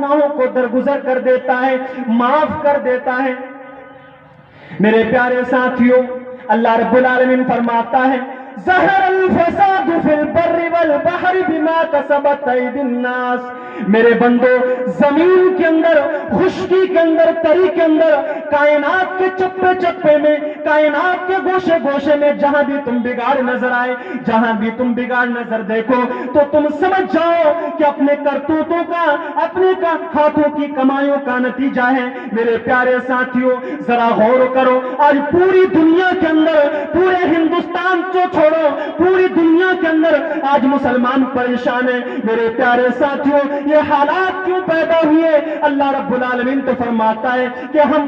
گناہوں کو درگزر کر دیتا ہے، معاف کر دیتا ہے۔ میرے پیارے ساتھیوں، اللہ رب العالمین فرماتا ہے ظہر الفساد فی البر والبحر بما کسبت ایدی الناس۔ میرے بندو، زمین کے اندر، خشکی کے اندر، تری کے اندر، کائنات کے چپے چپے میں، کائنات کے گوشے گوشے میں جہاں بھی تم بگاڑ نظر آئے، جہاں بھی تم بگاڑ نظر دیکھو تو تم سمجھ جاؤ کہ اپنے کرتوتوں کا، اپنے ہاتھوں کی کمائیوں کا نتیجہ ہے۔ میرے پیارے ساتھیوں، ذرا غور کرو، آج پوری دنیا کے اندر، پورے ہندوستان کو چھوڑو، پوری دنیا کے اندر آج مسلمان پریشان ہیں۔ میرے پیارے ساتھیوں، یہ حالات کیوں پیدا ہوئے؟ اللہ رب العالمین تو فرماتا ہے کہ ہم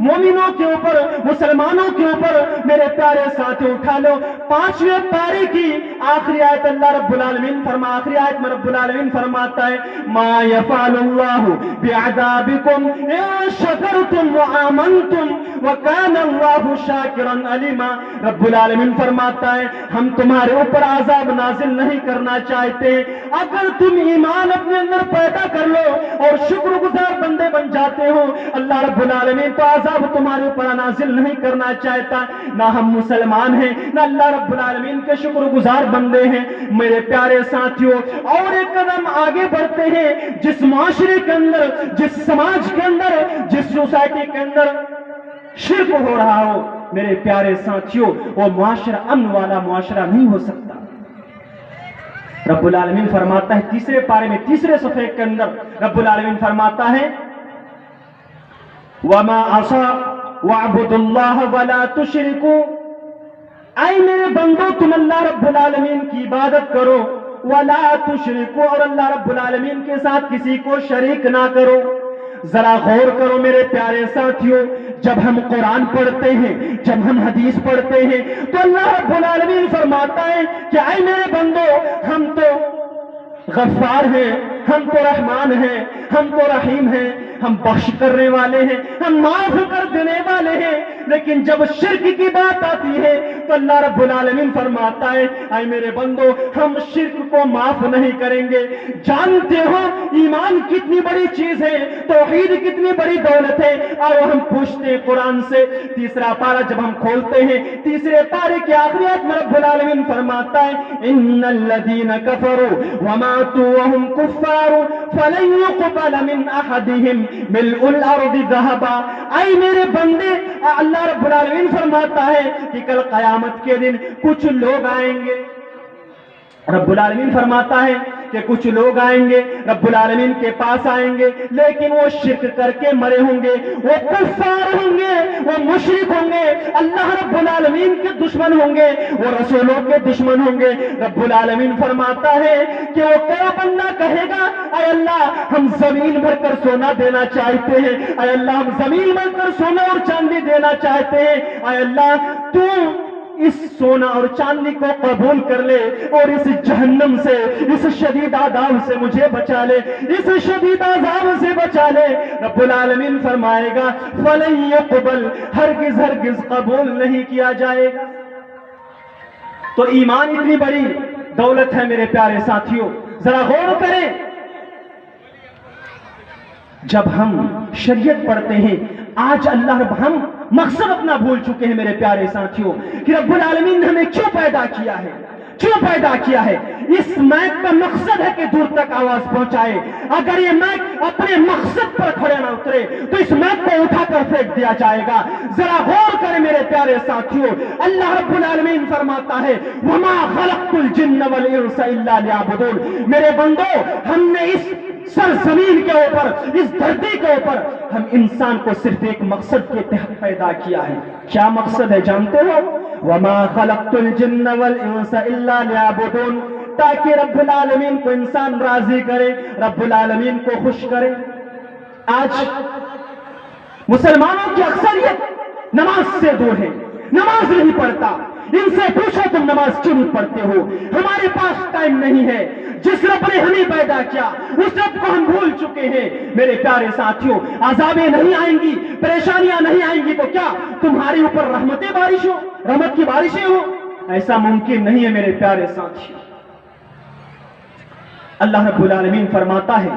مومنوں کے اوپر، مسلمانوں کے اوپر، میرے پیارے ساتھیوں اٹھا لو 5ویں پارے کی آخری آیت، اللہ رب العالمین آخری آیت میں رب العالمین فرماتا ہے ما یفعل اللہ بعذابکم ان شکرتم وآمنتم وکان اللہ شاکرا علیما۔ رب العالمین فرماتا ہے ہم تمہارے اوپر عذاب نازل نہیں کرنا چاہتے اگر تم ایمان اپنے اندر پیدا کر لو اور شکر گزار بندے بن جاتے ہو۔ اللہ رب العالمین تو عذاب تمہارے اوپر نازل نہیں کرنا چاہتا، نہ ہم مسلمان ہیں نہ اللہ رب العالمین کے شکر گزار بندے ہیں۔ میرے پیارے ساتھیوں، اور ایک قدم آگے بڑھتے ہیں، جس معاشرے کے اندر، جس سماج کے اندر، جس سوسائٹی کے اندر شرک ہو رہا ہو، میرے پیارے ساتھیوں، وہ معاشرہ امن والا معاشرہ نہیں ہو سکتا۔ رب العالمین فرماتا ہے 3 پارے میں 3 صفحے کے اندر رب العالمین فرماتا ہے وَمَا عَصَى وَعْبُدُ اللَّهَ وَلَا تُشْرِكُوا۔ اے میرے بندو، تم اللہ رب العالمین کی عبادت کرو، وَلَا تُشْرِكُوا، اور اللہ رب العالمین کے ساتھ کسی کو شریک نہ کرو۔ ذرا غور کرو میرے پیارے ساتھیوں، جب ہم قرآن پڑھتے ہیں، جب ہم حدیث پڑھتے ہیں تو اللہ رب العالمین فرماتا ہے کہ اے میرے بندو، ہم تو غفار ہیں، ہم تو رحمان ہیں، ہم تو رحیم ہیں، ہم بخش کرنے والے ہیں، ہم معاف کر دینے والے ہیں۔ لیکن جب شرک کی بات آتی ہے تو اللہ رب العالمین فرماتا ہے اے میرے بندو، ہم شرک کو معاف نہیں کریں گے۔ جانتے ہو ایمان کتنی بڑی چیز ہے، توحید کتنی بڑی دولت ہے۔ آؤ ہم پوچھتے ہیں قرآن سے، 3 پارہ جب ہم کھولتے ہیں، 3 پارے کی آخری آیت میں رب العالمین فرماتا ہے ان الذین کفروا وماتوا وهم کفار فلن يقبل من احدهم ملء الارض ذهبا۔ اے میرے بندے، اللہ رب العالمین فرماتا ہے کہ کل قیامت کے دن کچھ لوگ آئیں گے، رب العالمین فرماتا ہے کہ کچھ لوگ آئیں گے، رب العالمین کے پاس آئیں گے، لیکن وہ شرک کر کے مرے ہوں گے، وہ کفار ہوں گے، وہ مشرک ہوں گے، اللہ رب العالمین کے دشمن ہوں گے، وہ رسولوں کے دشمن ہوں گے۔ رب العالمین فرماتا ہے کہ وہ کیا بندہ کہے گا اے اللہ ہم زمین بھر کر سونا دینا چاہتے ہیں، اے اللہ ہم زمین بھر کر سونا اور چاندی دینا چاہتے ہیں، اے اللہ تو اس سونا اور چاندی کو قبول کر لے اور اس جہنم سے، اس شدید عذاب سے مجھے بچا لے، اس شدید عذاب سے بچا لے۔ رب العالمین فرمائے گا فَلَن يُقْبَلْ، ہرگز ہرگز قبول نہیں کیا جائے گا۔ تو ایمان اتنی بڑی دولت ہے میرے پیارے ساتھیوں، ذرا غور کریں۔ جب ہم شریعت پڑھتے ہیں، آج اللہ رب، ہم مقصد اپنا بھول چکے ہیں میرے پیارے ساتھیوں کہ رب العالمین نے ہمیں کیوں پیدا کیا ہے، کیوں پیدا کیا ہے۔ اس مائک کا مقصد ہے کہ دور تک آواز پہنچائے۔ اگر یہ مائک اپنے مقصد پر کھڑے نہ اترے تو اس مائک کو اٹھا کر پھینک دیا جائے گا۔ ذرا غور کریں میرے پیارے ساتھیوں، اللہ رب العالمین فرماتا ہے وَمَا خَلَقْتُ الْجِنَّ وَالْإِنسَ إِلَّا لِيَعْبُدُونَ۔ میرے بندو، ہم نے اس سرزمین کے اوپر، اس دھرتی کے اوپر، ہم انسان کو صرف ایک مقصد کے تحت پیدا کیا ہے۔ کیا مقصد ہے جانتے ہو؟ وَمَا خَلَقْتُ الْجِنَّ وَالْإِنسَ إِلَّا لِيَعْبُدُونَ، تاکہ رب العالمین کو انسان راضی کرے، رب العالمین کو خوش کرے۔ آج مسلمانوں کی اکثریت نماز سے دور ہے، نماز نہیں پڑھتا۔ ان سے پوچھو تم نماز کیوں نہیں پڑھتے ہو؟ ہمارے پاس ٹائم نہیں ہے۔ جس رب نے ہمیں پیدا کیا اس رب کو ہم بھول چکے ہیں۔ میرے پیارے ساتھیوں، عذابیں نہیں آئیں گی، پریشانیاں نہیں آئیں گی تو کیا تمہارے اوپر رحمتیں بارش ہو، رحمت کی بارشیں ہو؟ ایسا ممکن نہیں ہے میرے پیارے ساتھیوں۔ اللہ رب العالمین فرماتا ہے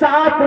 7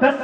10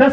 10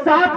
7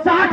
60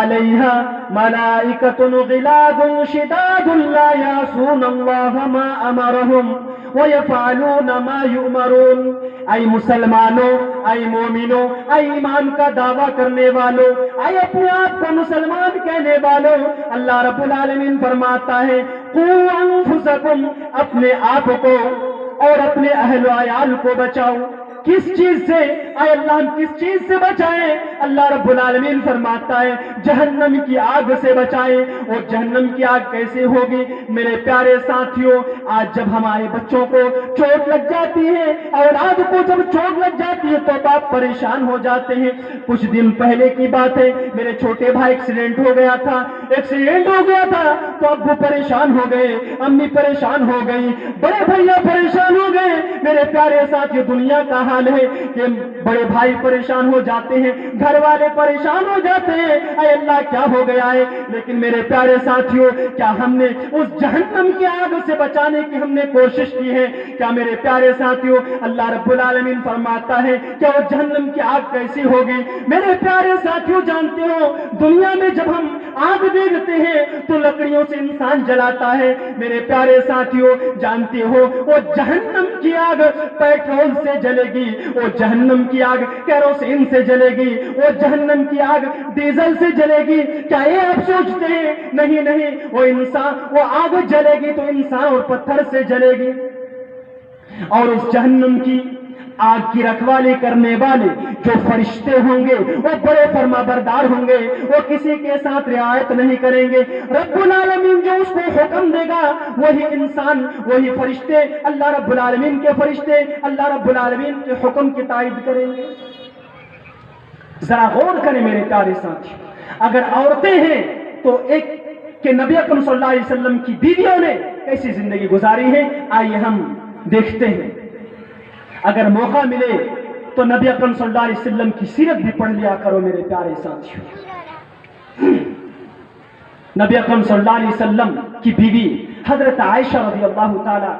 علیہا ملائکۃ غلاظ شداد لا یعصون اللہ ما امرہم وَيَفْعَلُونَ مَا يُؤْمَرُونَ۔ اے مسلمانوں، اے مومنوں، اے ایمان کا دعویٰ کرنے والوں، اے اپنے آپ کو مسلمان کہنے والوں، اللہ رب العالمین فرماتا ہے قُوا أَنفُسَكُمْ، اپنے آپ کو اور اپنے اہل و عیال کو بچاؤ۔ کس چیز سے؟ اے اللہ ہم کس چیز سے بچائیں؟ اللہ رب العالمین فرماتا ہے جہنم کی آگ سے بچائیں۔ اور جہنم کی آگ کیسے ہوگی میرے پیارے ساتھیوں؟ آج جب ہمارے بچوں کو چوٹ لگ جاتی ہے، اولاد کو جب چوٹ لگ جاتی ہے تو باپ پریشان ہو جاتے ہیں۔ کچھ دن پہلے کی بات ہے، میرے چھوٹے بھائی ایکسیڈنٹ ہو گیا تھا تو ابو پریشان ہو گئے، امی پریشان ہو گئی، بڑے بھیا پریشان ہو گئے۔ میرے پیارے ساتھیوں، دنیا کا حال ہے کہ بڑے بھائی پریشان ہو جاتے ہیں، گھر والے پریشان ہو جاتے ہیں، اے اللہ کیا ہو گیا ہے؟ لیکن میرے پیارے ساتھیوں، کیا ہم نے اس جہنم کی آگ سے بچانے کی ہم نے کوشش کی ہے؟ کیا میرے پیارے ساتھیوں؟ اللہ رب العالمین فرماتا ہے کہ وہ جہنم کی آگ کیسی ہوگی؟ میرے پیارے ساتھیوں، جانتے ہو دنیا میں جب ہم آگ دیکھتے ہیں تو لکڑیوں سے انسان جلاتا ہے۔ میرے پیارے ساتھیوں، جانتے ہو وہ جہنم کی آگ پیٹرول سے جلے گی، وہ جہنم کی آگ کیروسین سے جلے گی، وہ جہنم کی آگ ڈیزل سے جلے گی۔ کیا یہ آپ سوچتے ہیں؟ نہیں نہیں، وہ آگ جلے گی تو انسان اور پتھر سے جلے گی۔ اور اس جہنم کی آگ کی رکھوالی کرنے والے جو فرشتے ہوں گے وہ بڑے فرما بردار ہوں گے، وہ کسی کے ساتھ رعایت نہیں کریں گے۔ رب العالمین جو اس کو حکم دے گا وہی انسان، وہی فرشتے، اللہ رب العالمین کے فرشتے اللہ رب العالمین کے حکم کی تائید کریں گے۔ ذرا غور کریں میرے پیارے ساتھی، اگر عورتیں ہیں تو ایک کہ نبی اکرم صلی اللہ علیہ وسلم کی بیویوں نے کیسی زندگی گزاری ہے، آئیے ہم دیکھتے ہیں۔ اگر موقع ملے تو نبی اکرم صلی اللہ علیہ وسلم کی سیرت بھی پڑھ لیا کرو میرے پیارے ساتھیوں۔ نبی اکرم صلی اللہ علیہ وسلم کی بیوی حضرت عائشہ رضی اللہ تعالی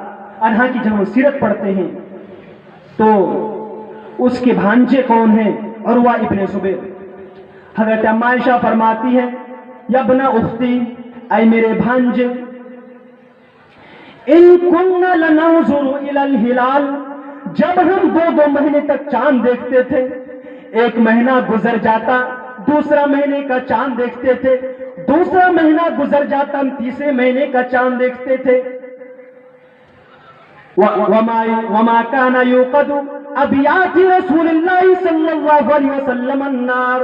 عنہا کی جب ہم سیرت پڑھتے ہیں تو اس کے بھانجے کون ہیں؟ عروہ ابن زبیر۔ حضرت اما عائشہ فرماتی ہے یا ابن اختی، اے میرے بھانجے، ان کننا لننظر الی الہلال، جب ہم دو مہینے تک چاند دیکھتے تھے، ایک مہینہ گزر جاتا دوسرا مہینے کا چاند دیکھتے تھے، دوسرا مہینہ گزر جاتا ہم تیسرے مہینے کا چاند دیکھتے تھے۔ وما كان يوقد ابيات رسول اللہ صلی اللہ علیہ وسلم النار۔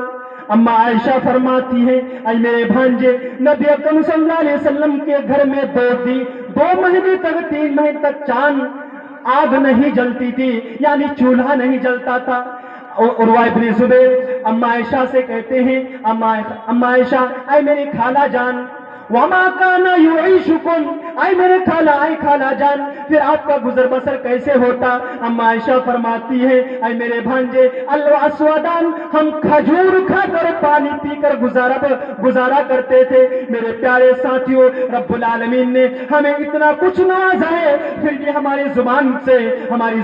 اما عائشہ فرماتی ہے اے میرے بھانجے، نبی اکرم صلی اللہ علیہ وسلم کے گھر میں 2 مہینے تک 3 مہینے تک چاند آگ نہیں جلتی تھی، یعنی چولہا نہیں جلتا تھا۔ عروہ ابن زبیر اما عائشہ سے کہتے ہیں اما عائشہ، اے میری خالہ جان، وما كان يعيشكم، اے میرے خالہ جان، پھر آپ کا گزر بسر کیسے ہوتا؟ اما عائشہ فرماتی ہے اے میرے بھانجے، الاسودان، ہم کھجور کھا کر پانی پی کر گزارا کرتے تھے۔ میرے پیارے ساتھیوں، رب العالمین نے ہمیں اتنا کچھ نوازا ہے، پھر بھی ہماری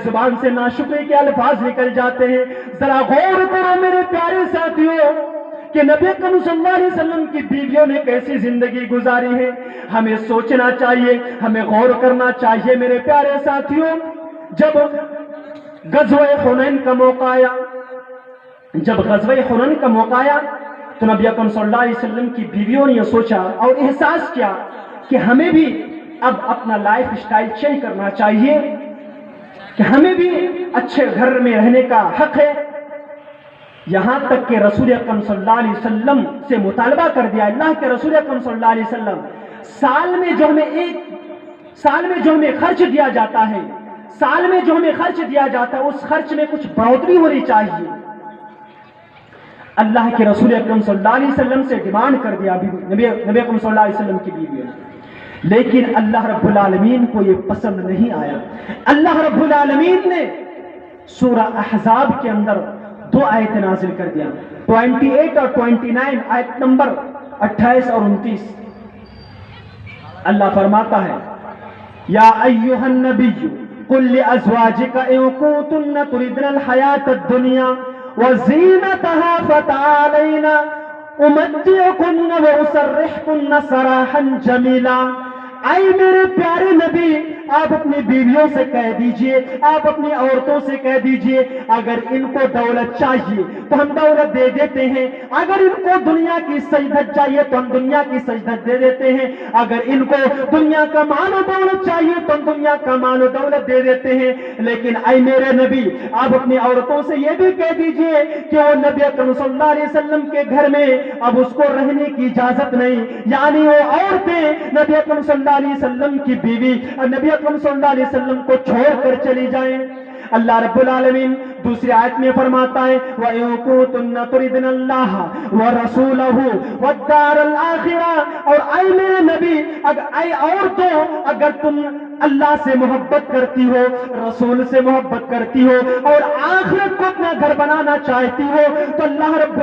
زبان سے ناشکری کے الفاظ نکل جاتے ہیں۔ ذرا غور کرو میرے پیارے ساتھیوں کہ نبی اکرم صلی اللہ علیہ وسلم کی بیویوں نے کیسی زندگی گزاری ہے۔ ہمیں سوچنا چاہیے، ہمیں غور کرنا چاہیے میرے پیارے ساتھیوں۔ جب غزوہ حنین کا موقع آیا تو نبی اکرم صلی اللہ علیہ وسلم کی بیویوں نے یہ سوچا اور احساس کیا کہ ہمیں بھی اب اپنا لائف اسٹائل چینج کرنا چاہیے، کہ ہمیں بھی اچھے گھر میں رہنے کا حق ہے۔ یہاں تک کہ رسول اکرم صلی اللہ علیہ وسلم سے مطالبہ کر دیا، اللہ کے رسول اکرم صلی اللہ علیہ وسلم، سال میں جو ہمیں خرچ دیا جاتا ہے، اس خرچ میں کچھ بڑھوتری ہونی چاہیے۔ اللہ کے رسول اکرم صلی اللہ علیہ وسلم سے ڈیمانڈ کر دیا نبی اکرم صلی اللہ علیہ وسلم کی بیوی نے، لیکن اللہ رب العالمین کو یہ پسند نہیں آیا۔ اللہ رب العالمین نے سورہ احزاب کے اندر 2 آیت نازل کر دیا، 28 اور 29، آیت نمبر 28 اور 29۔ اللہ فرماتا ہے یا ایھا النبی قل لازواجک ان کنتن تردن الحیاۃ الدنیا وزینتها فتعالین امتعکن و اسرحکن سراحا جمیلا۔ اے میرے پیارے نبی، آپ اپنی بیویوں سے کہہ دیجئے، آپ اپنی عورتوں سے کہہ دیجئے، اگر ان کو دولت چاہیے تو ہم دولت دے دیتے ہیں، اگر ان کو دنیا کی سجدت چاہیے تو ہم دنیا کی سجدت دے دیتے ہیں، اگر ان کو دنیا کا مال و دولت چاہیے تو ہم دنیا کا مال و دولت دے دیتے ہیں۔ لیکن اے میرے نبی، آپ اپنی عورتوں سے یہ بھی کہہ دیجئے کہ وہ نبی اکرم صلی اللہ علیہ وسلم کے گھر میں اب اس کو رہنے کی اجازت نہیں، یعنی وہ عورتیں نبی اکرم صلی اللہ علیہ وسلم کی بیوی اور نبی اکرم صلی اللہ علیہ وسلم کو چھوڑ کر چلی جائیں۔ اللہ رب العالمین دوسری آیت میں فرماتا ہے وَإِن كُنتُنَّ تُرِدْنَ اللَّهَ وَرَسُولَهُ وَالدَّارَ الْآخِرَةَ، اور اے میرے نبی، اے عورتوں، اگر تم اللہ سے محبت کرتی ہو، رسول سے محبت کرتی ہو اور آخرت کو اپنا گھر بنانا چاہتی ہو تو اللہ رب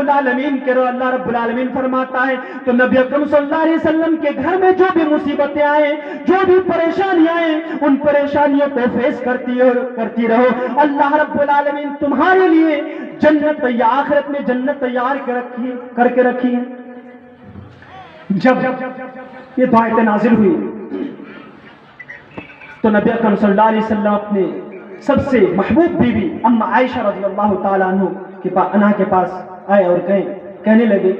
العالمین فرماتا ہے تو نبی اکرم صلی اللہ علیہ وسلم کے گھر میں جو بھی مصیبتیں آئیں، جو بھی پریشانیاں آئیں، ان پریشانیوں کو فیس کرتی رہو۔ اللہ رب العالمین تمہارے لیے جنت آخرت میں جنت تیار کر کے رکھی ہے۔ جب یہ دعائیں نازل ہوئی تو نبی اکرم صلی اللہ علیہ وسلم اپنے سب سے محبوب بیوی اما عائشہ رضی اللہ تعالیٰ عنہ کے پاس آئے اور کہنے لگے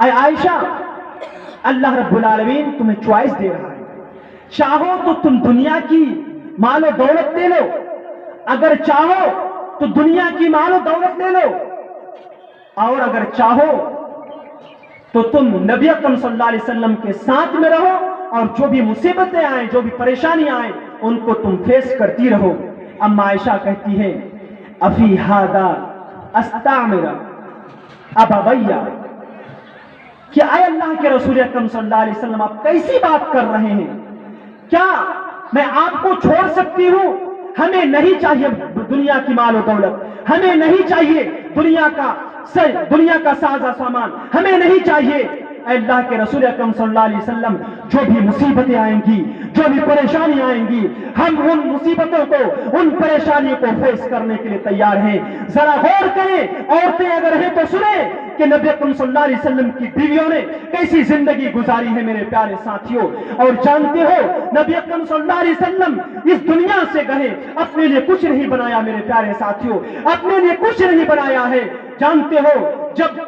اے عائشہ، اللہ رب العالمین تمہیں چوائس دے رہا ہے، چاہو تو تم دنیا کی مال و دولت لے لو، اگر چاہو تو دنیا کی مال و دولت لے لو، اور اگر چاہو تو تم نبی اکرم صلی اللہ علیہ وسلم کے ساتھ میں رہو اور جو بھی مصیبتیں آئیں، جو بھی پریشانیاں آئیں، ان کو تم فیس کرتی رہو۔ اما عائشہ کہتی ہے افی ھذا استعمر ابویہ، کہ اے اللہ کے رسول اکرم صلی اللہ علیہ وسلم آپ کیسی بات کر رہے ہیں؟ کیا میں آپ کو چھوڑ سکتی ہوں؟ ہمیں نہیں چاہیے دنیا کی مال و دولت، ہمیں نہیں چاہیے دنیا کا ساز و سامان، ہمیں نہیں چاہیے۔ اے اللہ کے رسول اکرم صلی اللہ علیہ وسلم جو بھی مصیبتیں آئیں گی، جو بھی پریشانیاں آئیں گی، ہم ان مصیبتوں کو، ان پریشانیوں کو فیس کرنے کے لیے تیار ہیں۔ ذرا غور کریں، عورتیں اگر ہیں تو سنیں کہ نبی اکرم صلی اللہ علیہ وسلم کی بیویوں نے کیسی زندگی گزاری ہے میرے پیارے ساتھیوں۔ اور جانتے ہو نبی اکرم صلی اللہ علیہ وسلم اس دنیا سے گئے، اپنے لیے کچھ نہیں بنایا میرے پیارے ساتھیوں، اپنے لیے کچھ نہیں بنایا ہے۔ جانتے ہو جب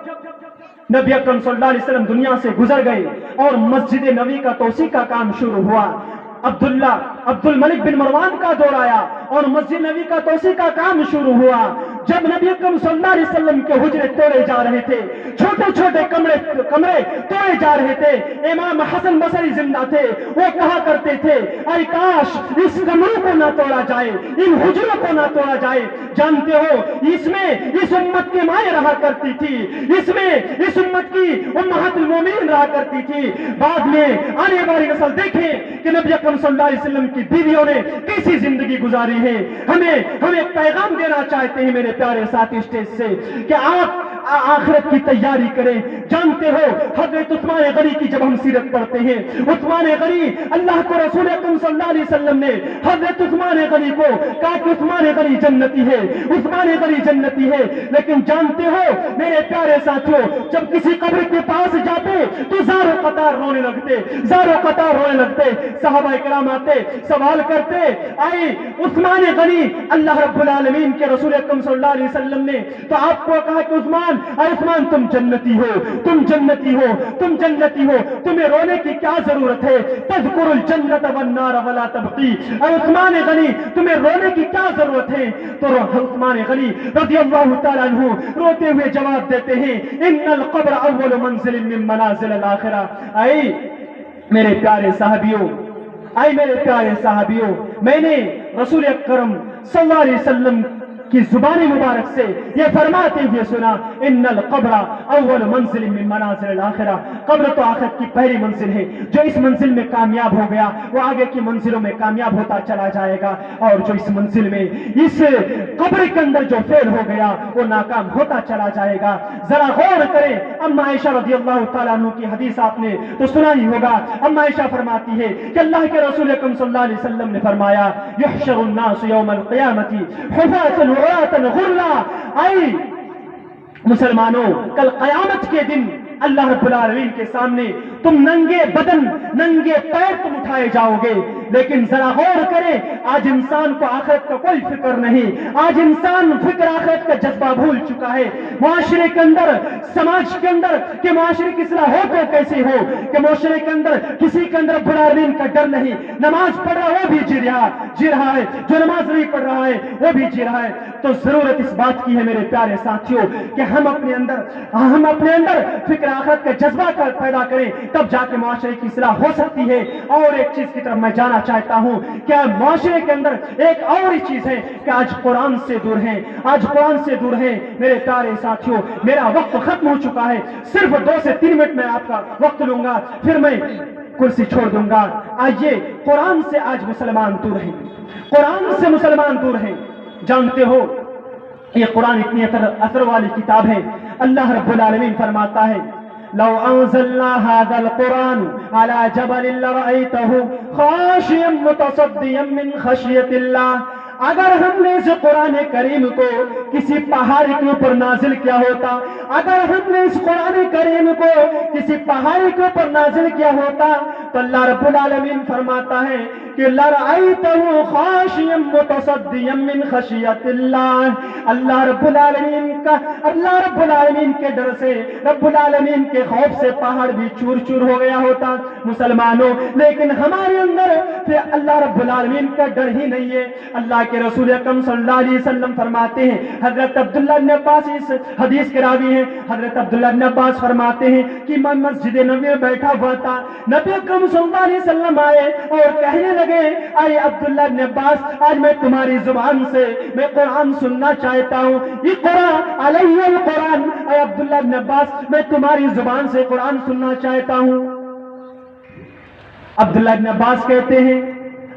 نبی اکرم صلی اللہ علیہ وسلم دنیا سے گزر گئے اور مسجد نبوی کا توسیع کا کام شروع ہوا، عبد الملک بن مروان کا دور آیا اور مسجد نبوی کا توسیع کا کام شروع ہوا۔ جب نبی اکرم صلی اللہ علیہ وسلم کے حجرے توڑے جا رہے تھے، چھوٹے چھوٹے کمرے توڑے جا رہے تھے، امام حسن بصری زندہ تھے، وہ کہا کرتے تھے اے کاش اس کمروں کو نہ توڑا جائے، ان حجروں کو نہ توڑا جائے۔ جانتے ہو اس میں اس امت کی مائیں رہا کرتی تھی، اس میں اس امت کی امہات المومنین رہا کرتی تھی۔ بعد میں آنے والی نسل دیکھیں کہ نبی اکرم صلی اللہ علیہ وسلم کی بیویوں نے کیسی زندگی گزاری ہے۔ ہمیں پیغام دینا چاہتے ہیں میرے پیارے ساتھی اسٹیج سے کہ آپ آخرت کی تیاری کریں۔ جانتے ہو حضرت عثمان غنی کی جب ہم سیرت پڑھتے ہیں، عثمان غنی، اللہ کو رسول اکرم صلی اللہ علیہ وسلم نے حضرت عثمان غنی کو کہا کہ عثمان غنی جنتی ہے، عثمان غنی جنتی ہے۔ لیکن جانتے ہو میرے پیارے ساتھیوں، جب کسی قبر کے پاس جاتے تو زاروں قطار رونے لگتے، صحابہ کرام آتے سوال کرتے آئے عثمان غنی، اللہ رب العالمین کے رسول اکرم صلی اللہ علیہ وسلم نے تو آپ کو کہا کہ عثمان تم جنتی ہو، تمہیں رونے کی کیا ضرورت ہے؟ تذکر الجنت والنار ولا تبقی، اے عثمان غنی تمہیں رونے کی کیا ضرورت ہے؟ تو عثمان غنی رضی اللہ تعالیٰ عنہ روتے ہوئے جواب دیتے ہیں ان القبر اول منزل من منازل الاخرہ۔ اے میرے پیارے صحابیوں، میں نے رسول اکرم صلی اللہ علیہ وسلم کی زبان مبارک سے یہ فرماتے ہوئے سنا ان القبر اول منزل من منازل الاخرہ، قبر تو آخرت کی پہلی منزل ہے، جو اس منزل میں کامیاب ہو گیا وہ آگے کی منزلوں میں کامیاب ہوتا چلا جائے گا، اور جو اس منزل میں اس قبر کے اندر جو فیل ہو گیا وہ ناکام ہوتا چلا جائے گا۔ ذرا غور کریں، اما عائشہ رضی اللہ تعالیٰ عنہ کی حدیث آپ نے تو سنا ہی ہوگا۔ اما عائشہ فرماتی ہے کہ اللہ کے رسول اکرم صلی اللہ علیہ وسلم نے فرمایا یحشر الناس یوم القیامۃ حفاة عراة غرلا، اے مسلمانوں کل قیامت کے دن اللہ رب العالمین کے سامنے تم ننگے بدن ننگے پیر تم اٹھائے جاؤ گے. لیکن ذرا غور کریں, آج انسان کو آخرت کا کوئی فکر نہیں. آج انسان فکر آخرت کا جذبہ بھول چکا ہے. معاشرے کے اندر, سماج کے اندر کہ معاشرے کی اصلاح ہو تو کیسے ہو, کہ معاشرے کے اندر کسی کے اندر رب العالمین کا ڈر نہیں. نماز پڑھ رہا وہ بھی جی رہا ہے, جو نماز نہیں پڑھ رہا ہے وہ بھی جی رہا ہے. تو ضرورت اس بات کی ہے میرے پیارے ساتھیوں کہ ہم اپنے اندر فکر آخرت کا جذبہ پیدا کریں, تب جا کے معاشرے کی اصلاح ہو سکتی ہے. اور ایک چیز کی طرف میں جانا چاہتا ہوں کہ معاشرے کے اندر ایک اور ہی چیز ہے کہ آج قرآن سے دور ہیں, میرے پیارے ساتھیوں. میرا وقت ختم ہو چکا ہے, صرف 2 سے 3 منٹ میں آپ کا وقت لوں گا, پھر میں کرسی چھوڑ دوں گا. آئیے, قرآن سے آج مسلمان دور ہیں, قرآن سے مسلمان دور ہیں. جانتے ہو یہ قرآن اتنی اثر والی کتاب ہے. اللہ رب العالمین فرماتا ہے لو انزلنا هذا القرآن على جبل لرأيته خاشعا متصدعا من خشية الله. اگر ہم نے اس قرآن کریم کو کسی پہاڑ کے اوپر نازل کیا ہوتا, اگر ہم نے اس قرآن کریم کو کسی پہاڑ کے اوپر نازل کیا ہوتا, تو اللہ رب العالمین فرماتا ہے کہ لرأيته خاشعا متصدعا من خشية الله. اللہ رب العالمین کے ڈر سے, رب العالمین کے خوف سے پہاڑ بھی چور چور ہو گیا ہوتا. مسلمانوں, لیکن ہمارے اندر پھر اللہ رب العالمین کا ڈر ہی نہیں ہے. اللہ کے رسول اکرم صلی اللہ علیہ وسلم فرماتے ہیں, حضرت عبداللہ بن عباس اس حدیث کے راوی ہیں, حضرت عبداللہ بن عباس فرماتے ہیں کہ میں مسجد نبی میں بیٹھا ہوا تھا, نبی اکرم صلی اللہ علیہ وسلم آئے اور کہنے لگے, اے عبداللہ بن عباس, آج میں تمہاری زبان سے میں قرآن سننا چاہتا ہوں, اقرا علی القرآن. اے عبداللہ بن عباس, میں تمہاری زبان سے قرآن سننا چاہتا ہوں. عبداللہ بن عباس کہتے ہیں,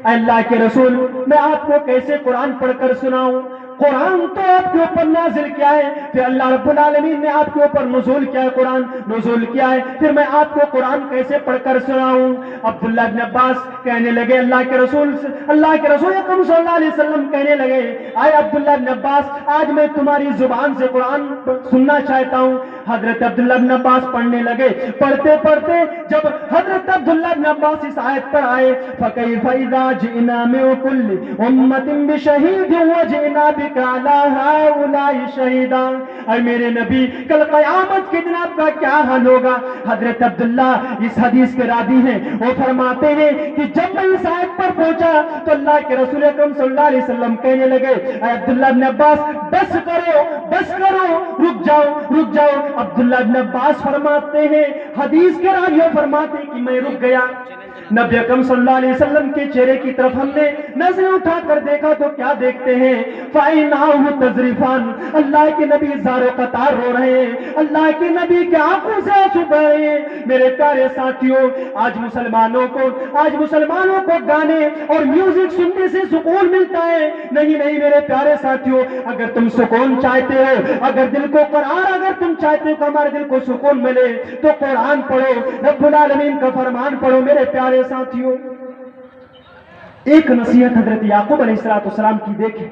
اے اللہ کے رسول, میں آپ کو کیسے قرآن پڑھ کر سناؤں؟ قرآن تو آپ کے اوپر نازل کیا ہے, پھر اللہ رب العالمین نے آپ کے اوپر نزول کیا ہے, قرآن نزول کیا ہے, پھر میں آپ کو قرآن کیسے پڑھ کر سناؤں؟ عبداللہ بن عباس کہنے لگے, اللہ کے رسول اکرم صلی اللہ علیہ وسلم کہنے لگے, اے عبداللہ بن عباس, آج میں تمہاری زبان سے قرآن سننا چاہتا ہوں. حضرت عبداللہ بن عباس پڑھنے لگے. پڑھتے پڑھتے جب حضرت عبداللہ بن عباس اس آیت پر آئے, فَكَيْفَ إِذَا جِئْنَا مِنْ كُلِّ أُمَّةٍ بِشَهِيدٍ وَجِئْنَا بِكَ عَلَى هَؤُلَاءِ شَهِيدًا. اے میرے نبی, کل قیامت کے دن آپ کا کیا حال ہوگا؟ حضرت عبداللہ اس حدیث کے راوی ہیں, وہ فرماتے ہیں کہ جب میں اس آیت پر پہنچا تو اللہ کے رسول اکرم صلی اللہ علیہ وسلم کہنے لگے, اے عبداللہ بن عباس, بس کرو, رک جاؤ. عبداللہ بن عباس فرماتے ہیں, حدیث کے راوی فرماتے ہیں کہ میں رک گیا. نبی اکرم صلی اللہ علیہ وسلم کے چہرے کی طرف ہم نے نظر اٹھا کر دیکھا تو کیا دیکھتے ہیں؟ فَعَيْنَاهُ تَذْرِفَانِ. اللہ کے نبی زار و قطار رو رہے ہیں, اللہ کے نبی کی آنکھوں سے آنسو بہ رہے ہیں. میرے پیارے ساتھیوں, آج مسلمانوں کو گانے اور میوزک سننے سے سکون ملتا ہے. نہیں میرے پیارے ساتھیوں, اگر تم سکون چاہتے ہو, اگر دل کو اگر تم چاہتے ہو کہ ہمارے دل کو سکون ملے, تو قرآن پڑھو, رب العالمین کا فرمان پڑھو. میرے پیارے ساتھیوں, ایک نصیحت حضرت یعقوب علیہ السلام کی دیکھیں.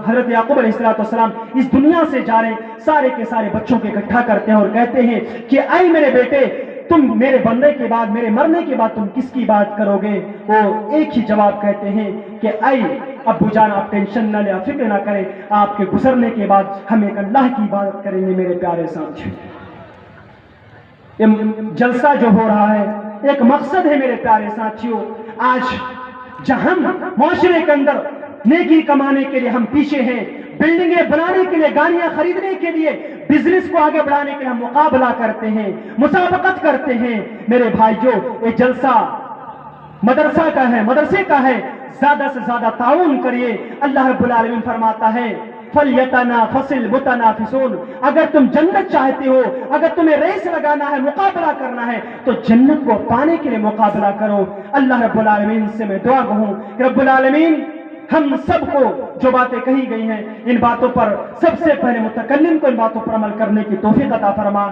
حضرت یعقوب علیہ السلام اس دنیا سے جا رہے, سارے کے سارے بچوں کو اکٹھا کرتے ہیں اور کہتے ہیں کہ اے میرے بیٹے, تم میرے بننے کے بعد, میرے مرنے کے بعد تم کس کی بات کرو گے؟ وہ ایک ہی جواب کہتے ہیں کہ اے ابو جان, آپ ٹینشن نہ لیں, آپ فکر نہ کریں, آپ کے گزرنے کے بعد ہم ایک اللہ کی عبادت کریں گے. میرے پیارے ساتھیوں, یہ جلسہ جو ہو رہا ہے ایک مقصد ہے. میرے پیارے ساتھیوں, آج جہاں معاشرے کے اندر نیکی کمانے کے لیے ہم پیچھے ہیں, بلڈنگیں بنانے کے لیے, گاڑیاں خریدنے کے لیے, بزنس کو آگے بڑھانے کے لیے ہم مقابلہ کرتے ہیں, مسابقت کرتے ہیں. میرے بھائیوں, یہ جلسہ مدرسے کا ہے, زیادہ سے زیادہ تعاون کریے. اللہ رب العالمین فرماتا ہے فَلْيَتَنَافَسِ الْمُتَنَافِسُونَ. اگر تم جنت چاہتے ہو, اگر تمہیں ریس لگانا ہے, مقابلہ کرنا ہے, تو جنت کو پانے کے لیے مقابلہ کرو. اللہ رب العالمین سے میں دعا کہوں کہ رب العالمین ہم سب کو جو باتیں کہی گئی ہیں, ان باتوں پر سب سے پہلے متکلم کو ان باتوں پر عمل کرنے کی توفیق عطا فرما.